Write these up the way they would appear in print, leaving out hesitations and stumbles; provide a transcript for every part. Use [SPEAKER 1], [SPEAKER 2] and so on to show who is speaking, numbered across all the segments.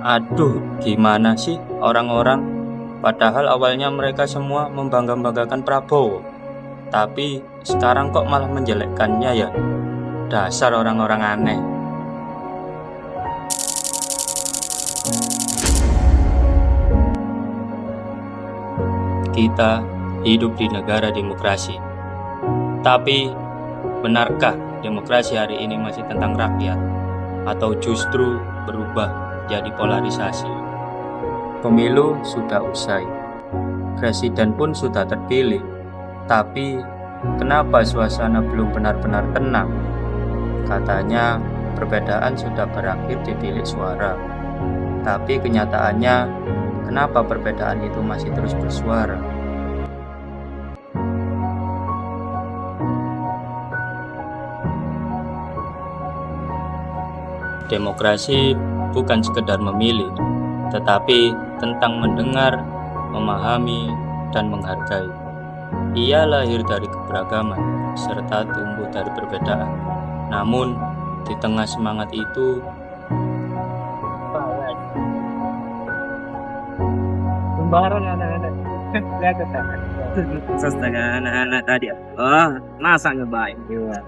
[SPEAKER 1] Aduh, gimana sih orang-orang? Padahal awalnya mereka semua membangga-banggakan Prabowo. Tapi sekarang kok malah menjelekkannya ya? Dasar orang-orang aneh. Kita hidup di negara demokrasi. Tapi, benarkah demokrasi hari ini masih tentang rakyat? Atau justru berubah jadi polarisasi? Pemilu sudah usai. Presiden pun sudah terpilih. Tapi, kenapa suasana belum benar-benar tenang? Katanya, perbedaan sudah berakhir di bilik suara. Tapi kenyataannya, kenapa perbedaan itu masih terus bersuara? Demokrasi bukan sekedar memilih, tetapi tentang mendengar, memahami, dan menghargai. Ia lahir dari keberagaman, serta tumbuh dari perbedaan. Namun, di tengah semangat itu,
[SPEAKER 2] Sembarang anak-anak lihat astaga anak-anak tadi. Oh, masa ngebaik juga.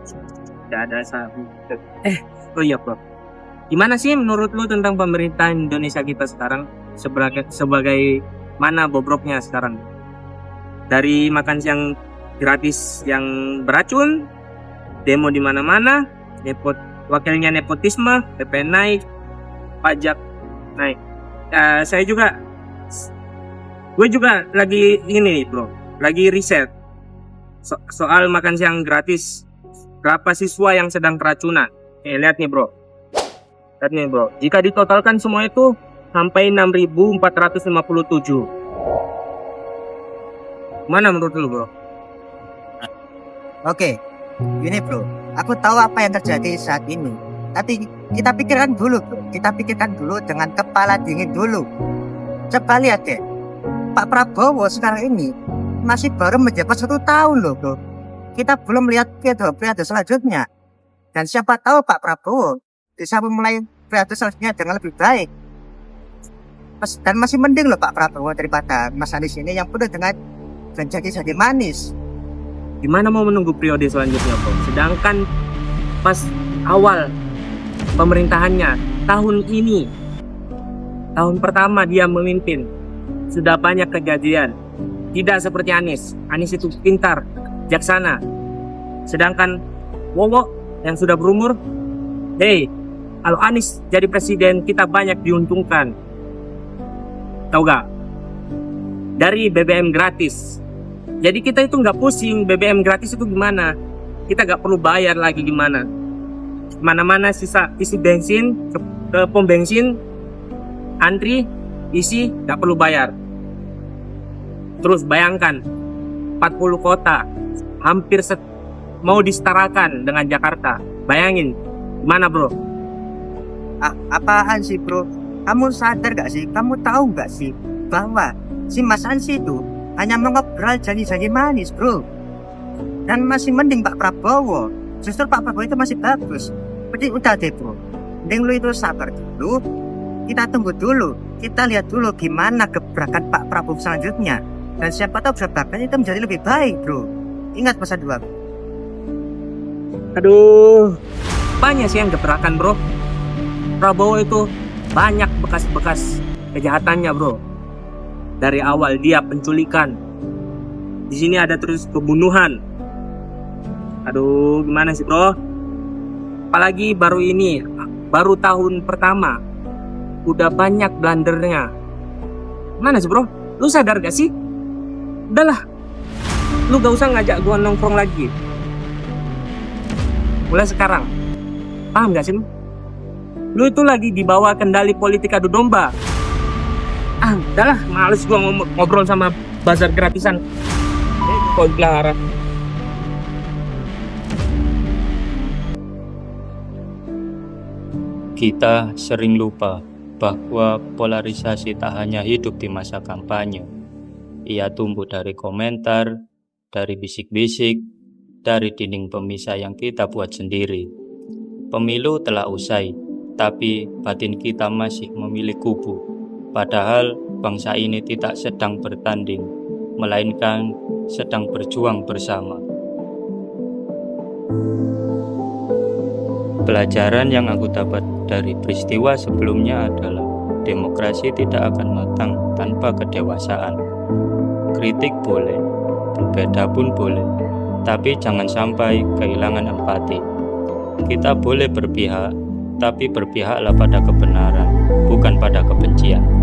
[SPEAKER 2] Gak ada sabu. Oh iya bro. Gimana sih menurut lu tentang pemerintahan Indonesia kita sekarang? Sebagai mana bobroknya sekarang? Dari makan siang gratis yang beracun, demo di mana-mana, wakilnya nepotisme, PPN naik, pajak naik. Gue juga lagi ini bro, lagi riset soal makan siang gratis berapa siswa yang sedang keracunan. Lihat nih bro, jika ditotalkan semua itu sampai 6.457. Mana menurut lu bro?
[SPEAKER 3] Oke, gini bro, aku tahu apa yang terjadi saat ini. Tapi kita pikirkan dulu bro, dengan kepala dingin dulu. Coba lihat deh, Pak Prabowo sekarang ini masih baru menjabat 1 tahun loh bro. Kita belum lihat periode selanjutnya. Dan siapa tahu Pak Prabowo bisa memulai periode selanjutnya dengan lebih baik. Dan masih mending loh Pak Prabowo daripada Mas Anies ini yang penuh dengan janji-janji manis.
[SPEAKER 2] Gimana mau menunggu periode selanjutnya bro? Sedangkan pas awal pemerintahannya tahun ini, tahun pertama dia memimpin, sudah banyak kejadian. Tidak seperti Anies. Anies itu pintar, bijaksana. Sedangkan Wowo yang sudah berumur, kalau Anies jadi presiden kita banyak diuntungkan. Tahu gak? Dari BBM gratis. Jadi kita itu nggak pusing BBM gratis itu gimana. Kita nggak perlu bayar lagi gimana. Mana-mana isi bensin ke pom bensin, antri, isi, nggak perlu bayar. Terus bayangkan 40 kota hampir mau disetarakan dengan Jakarta. Bayangin, gimana bro?
[SPEAKER 3] Apaan sih bro? Kamu sadar gak sih? Kamu tahu gak sih bahwa si Mas Anies itu hanya mengobrol janji-janji manis bro. Dan masih mending Pak Prabowo. Justru Pak Prabowo itu masih bagus. Jadi udah deh bro, mending lu itu sabar dulu. Kita tunggu dulu, kita lihat dulu gimana gebrakan Pak Prabowo selanjutnya. Dan siapa tahu gebrakan itu menjadi lebih baik bro. Ingat pesan 2.
[SPEAKER 2] Aduh, banyak sih yang gebrakan bro. Prabowo itu banyak bekas-bekas kejahatannya bro. Dari awal dia penculikan, di sini ada terus pembunuhan. Aduh, gimana sih bro? Apalagi baru tahun pertama udah banyak blendernya. Mana sih bro? Lu sadar gak sih? Udahlah, lu gak usah ngajak gua nongkrong lagi. Mulai sekarang, paham gak sih lu? Lu itu lagi di bawah kendali politik adu domba. Udahlah, males gua ngobrol sama bazar gratisan. Kok dilarang?
[SPEAKER 1] kita sering lupa bahwa polarisasi tak hanya hidup di masa kampanye. Ia tumbuh dari komentar, dari bisik-bisik, dari dinding pemisah yang kita buat sendiri. Pemilu telah usai, tapi batin kita masih memilih kubu. Padahal bangsa ini tidak sedang bertanding, melainkan sedang berjuang bersama. Pelajaran yang aku dapat dari peristiwa sebelumnya adalah demokrasi tidak akan matang tanpa kedewasaan. Kritik boleh, berbeda pun boleh, tapi jangan sampai kehilangan empati. Kita boleh berpihak, tapi berpihaklah pada kebenaran, bukan pada kebencian.